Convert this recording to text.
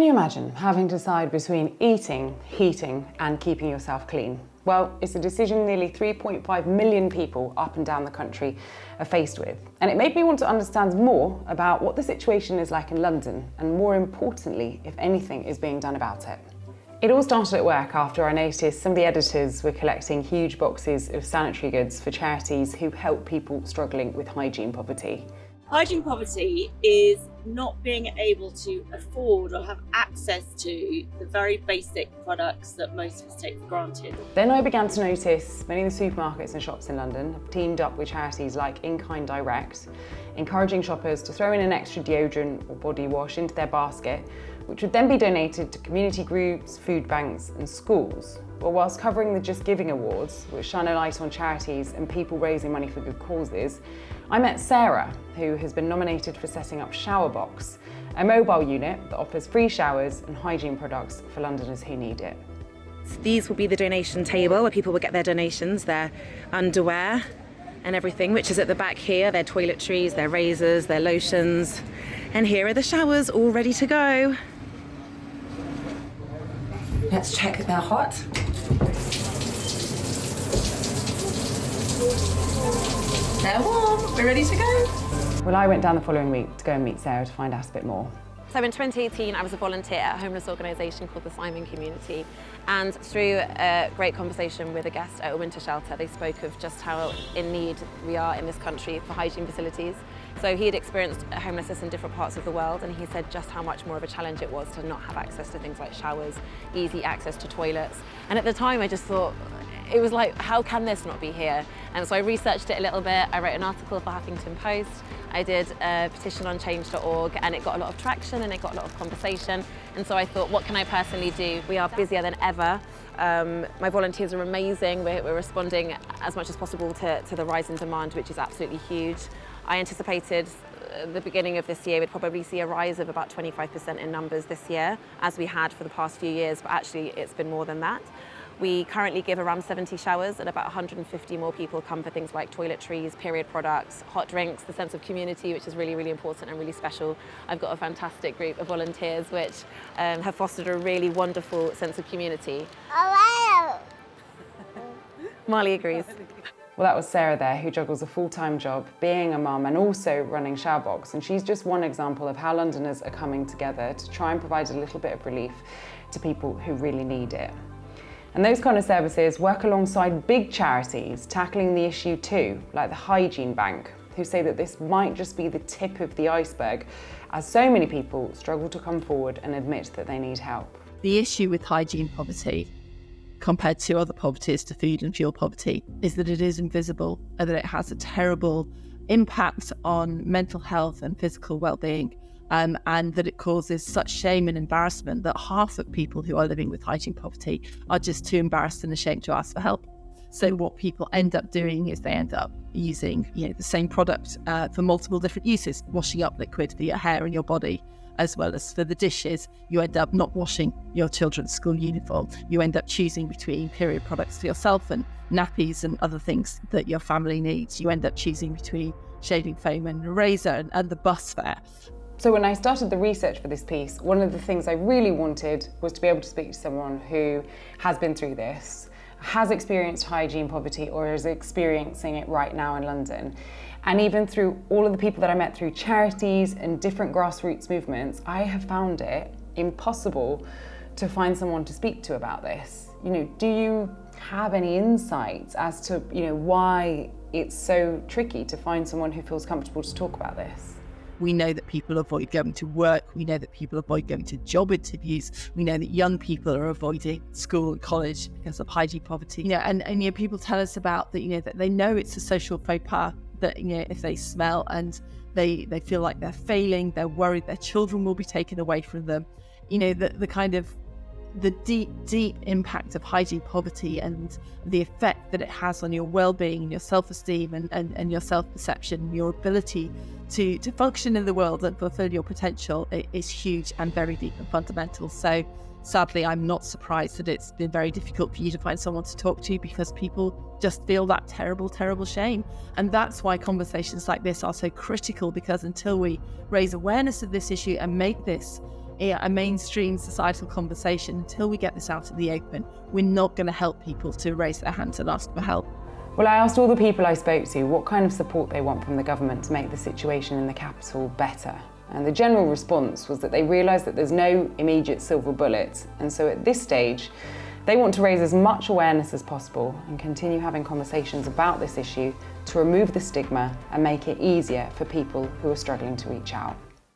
you imagine having to decide between eating, heating, and keeping yourself clean? Well, it's a decision nearly 3.5 million people up and down the country are faced with. And it made me want to understand more about what the situation is like in London, and more importantly, if anything is being done about it. It all started at work after I noticed some of the editors were collecting huge boxes of sanitary goods for charities who help people struggling with hygiene poverty. Hygiene poverty is not being able to afford or have access to the very basic products that most of us take for granted. Then I began to notice many of the supermarkets and shops in London have teamed up with charities like In Kind Direct, encouraging shoppers to throw in an extra deodorant or body wash into their basket, which would then be donated to community groups, food banks and schools. Well, whilst covering the Just Giving Awards, which shine a light on charities and people raising money for good causes, I met Sarah, who has been nominated for setting up Showerbox, a mobile unit that offers free showers and hygiene products for Londoners who need it. These will be the donation table where people will get their donations, their underwear and everything, which is at the back here, their toiletries, their razors, their lotions. And here are the showers all ready to go. Let's check if they're hot. They're warm, we're ready to go. Well, I went down the following week to go and meet Sarah to find out a bit more. So in 2018, I was a volunteer at a homeless organisation called the Simon Community. And through a great conversation with a guest at a winter shelter, they spoke of just how in need we are in this country for hygiene facilities. So he had experienced homelessness in different parts of the world, and he said just how much more of a challenge it was to not have access to things like showers, easy access to toilets. And at the time, I just thought, it was like, how can this not be here? And so I researched it a little bit. I wrote an article for Huffington Post. I did a petition on change.org, and it got a lot of traction and it got a lot of conversation. And so I thought, what can I personally do? We are busier than ever. My volunteers are amazing. We're responding as much as possible to the rise in demand, which is absolutely huge. I anticipated the beginning of this year we'd probably see a rise of about 25% in numbers this year, as we had for the past few years, but actually it's been more than that. We currently give around 70 showers, and about 150 more people come for things like toiletries, period products, hot drinks, the sense of community, which is really, really important and really special. I've got a fantastic group of volunteers which have fostered a really wonderful sense of community. Oh, Marley agrees. Well, that was Sarah there, who juggles a full-time job, being a mum and also running Showerbox. And she's just one example of how Londoners are coming together to try and provide a little bit of relief to people who really need it. And those kind of services work alongside big charities tackling the issue too, like the Hygiene Bank, who say that this might just be the tip of the iceberg, as so many people struggle to come forward and admit that they need help. The issue with hygiene poverty, compared to other poverties, to food and fuel poverty, is that it is invisible and that it has a terrible impact on mental health and physical well-being. And that it causes such shame and embarrassment that half of people who are living with hygiene poverty are just too embarrassed and ashamed to ask for help. So what people end up doing is they end up using, the same product for multiple different uses, washing up liquid for your hair and your body, as well as for the dishes. You end up not washing your children's school uniform. You end up choosing between period products for yourself and nappies and other things that your family needs. You end up choosing between shaving foam and a razor and the bus fare. So when I started the research for this piece, one of the things I really wanted was to be able to speak to someone who has been through this, has experienced hygiene poverty, or is experiencing it right now in London. And even through all of the people that I met through charities and different grassroots movements, I have found it impossible to find someone to speak to about this. Do you have any insights as to, why it's so tricky to find someone who feels comfortable to talk about this? We know that people avoid going to work. We know that people avoid going to job interviews. We know that young people are avoiding school and college because of hygiene poverty. And people tell us about that. That they know it's a social faux pas. That if they smell and they feel like they're failing, they're worried their children will be taken away from them. The deep impact of hygiene poverty and the effect that it has on your well-being and your self-esteem and your self-perception, your ability to function in the world and fulfill your potential is huge and very deep and fundamental. So sadly, I'm not surprised that it's been very difficult for you to find someone to talk to, because people just feel that terrible, terrible shame. And that's why conversations like this are so critical, because until we raise awareness of this issue and make this a mainstream societal conversation, until we get this out in the open, we're not going to help people to raise their hands and ask for help. Well, I asked all the people I spoke to what kind of support they want from the government to make the situation in the capital better. And the general response was that they realise that there's no immediate silver bullet. And so at this stage, they want to raise as much awareness as possible and continue having conversations about this issue to remove the stigma and make it easier for people who are struggling to reach out.